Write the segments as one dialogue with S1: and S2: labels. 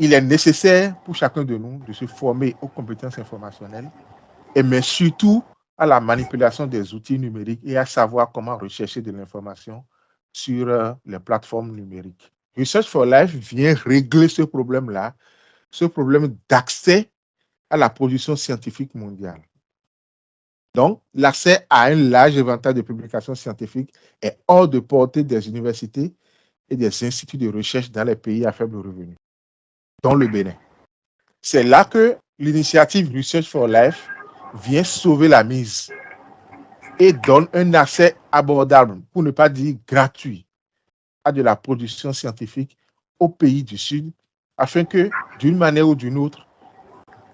S1: il est nécessaire pour chacun de nous de se former aux compétences informationnelles, mais surtout à la manipulation des outils numériques et à savoir comment rechercher de l'information sur les plateformes numériques. Research for Life vient régler ce problème-là, ce problème d'accès à la production scientifique mondiale. Donc, l'accès à un large éventail de publications scientifiques est hors de portée des universités et des instituts de recherche dans les pays à faible revenu, dont le Bénin. C'est là que l'initiative Research for Life vient sauver la mise et donne un accès abordable, pour ne pas dire gratuit, à de la production scientifique aux pays du Sud, afin que, d'une manière ou d'une autre,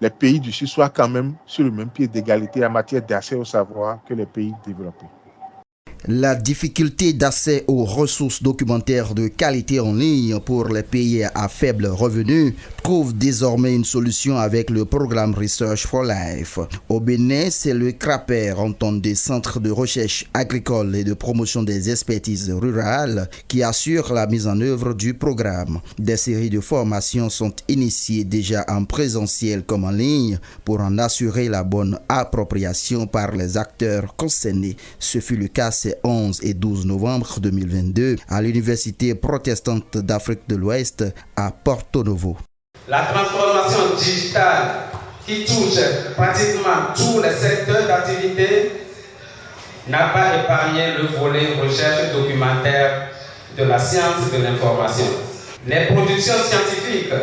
S1: les pays du Sud soient quand même sur le même pied d'égalité en matière d'accès au savoir que les pays développés.
S2: La difficulté d'accès aux ressources documentaires de qualité en ligne pour les pays à faible revenu trouve désormais une solution avec le programme Research for Life. Au Bénin, c'est le CRAPER, entendé Centre de recherche agricole et de promotion des expertises rurales, qui assure la mise en œuvre du programme. Des séries de formations sont initiées déjà en présentiel comme en ligne pour en assurer la bonne appropriation par les acteurs concernés. Ce fut le cas 11 et 12 novembre 2022 à l'Université protestante d'Afrique de l'Ouest à Porto Novo.
S3: La transformation digitale qui touche pratiquement tous les secteurs d'activité n'a pas épargné le volet recherche documentaire de la science de l'information. Les productions scientifiques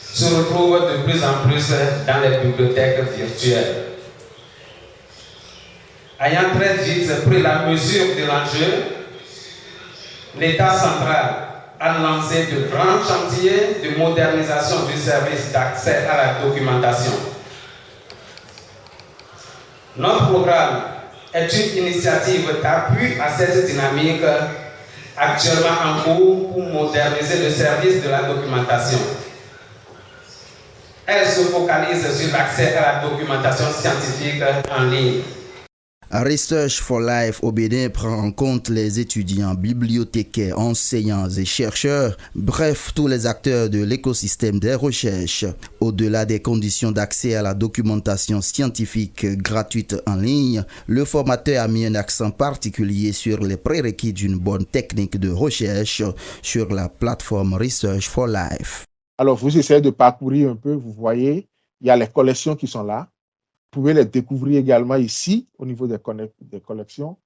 S3: se retrouvent de plus en plus dans les bibliothèques virtuelles. Ayant très vite pris la mesure de l'enjeu, l'État central a lancé de grands chantiers de modernisation du service d'accès à la documentation. Notre programme est une initiative d'appui à cette dynamique actuellement en cours pour moderniser le service de la documentation. Elle se focalise sur l'accès à la documentation scientifique en ligne.
S2: Research for Life au Bénin prend en compte les étudiants, bibliothécaires, enseignants et chercheurs, bref, tous les acteurs de l'écosystème des recherches. Au-delà des conditions d'accès à la documentation scientifique gratuite en ligne, le formateur a mis un accent particulier sur les prérequis d'une bonne technique de recherche sur la plateforme Research for Life.
S1: Alors, vous essayez de parcourir un peu, vous voyez, il y a les collections qui sont là. Vous pouvez les découvrir également ici, au niveau des collections.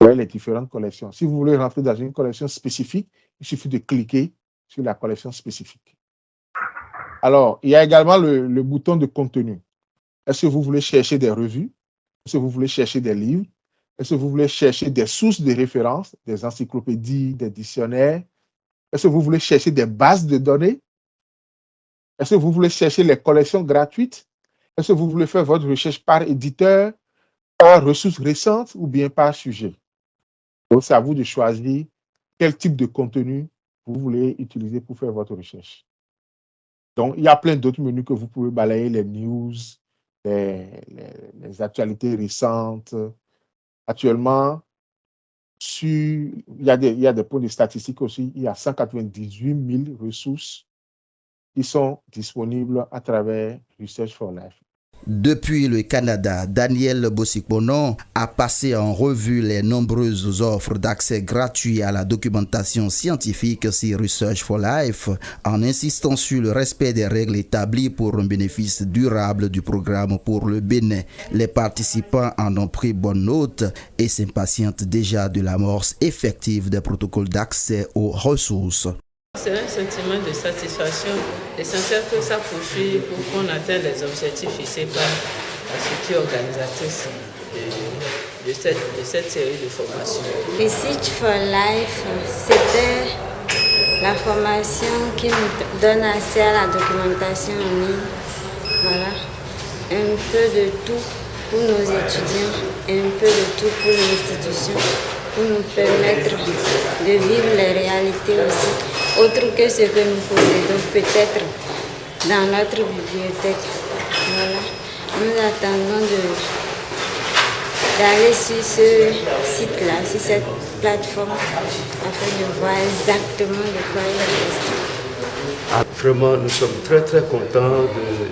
S1: Vous voyez les différentes collections. Si vous voulez rentrer dans une collection spécifique, il suffit de cliquer sur la collection spécifique. Alors, il y a également le bouton de contenu. Est-ce que vous voulez chercher des revues? Est-ce que vous voulez chercher des livres? Est-ce que vous voulez chercher des sources de référence, des encyclopédies, des dictionnaires? Est-ce que vous voulez chercher des bases de données? Est-ce que vous voulez chercher les collections gratuites? Est-ce que vous voulez faire votre recherche par éditeur, par ressources récentes ou bien par sujet? Donc, c'est à vous de choisir quel type de contenu vous voulez utiliser pour faire votre recherche. Donc, il y a plein d'autres menus que vous pouvez balayer, les news, les actualités récentes. Actuellement, il y a des points de statistiques aussi. Il y a 198 000 ressources qui sont disponibles à travers Research for Life.
S2: Depuis le Canada, Daniel Bossikbonon a passé en revue les nombreuses offres d'accès gratuit à la documentation scientifique sur Research for Life en insistant sur le respect des règles établies pour un bénéfice durable du programme pour le Bénin. Les participants en ont pris bonne note et s'impatientent déjà de l'amorce effective des protocoles d'accès aux ressources.
S4: C'est un sentiment de satisfaction. L'essentiel que ça poursuit pour qu'on atteigne les objectifs fixés par la structure organisatrice de cette série de formations.
S5: Research for Life, c'était la formation qui nous donne accès à la documentation en ligne. Voilà, un peu de tout pour nos étudiants, un peu de tout pour l'institution, pour nous permettre de vivre les réalités aussi. Autre que ce que nous possédons peut-être dans notre bibliothèque. Voilà. Nous attendons d'aller sur ce site-là, sur cette plateforme, afin de voir exactement de quoi il est question.
S6: Vraiment, nous sommes très très contents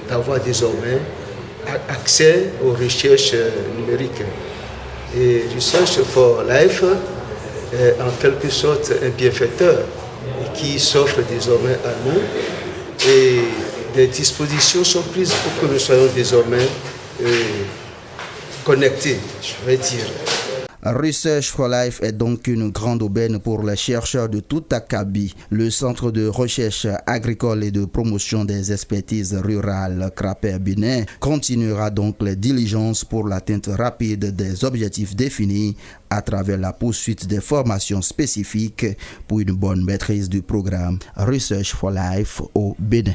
S6: d'avoir désormais accès aux recherches numériques. Et Research for Life est en quelque sorte un bienfaiteur qui s'offre désormais à nous. Et des dispositions sont prises pour que nous soyons désormais connectés, je vais dire.
S2: Research for Life est donc une grande aubaine pour les chercheurs de tout Akabi. Le Centre de recherche agricole et de promotion des expertises rurales Krapé Bénin continuera donc les diligences pour l'atteinte rapide des objectifs définis à travers la poursuite des formations spécifiques pour une bonne maîtrise du programme Research for Life au Bénin.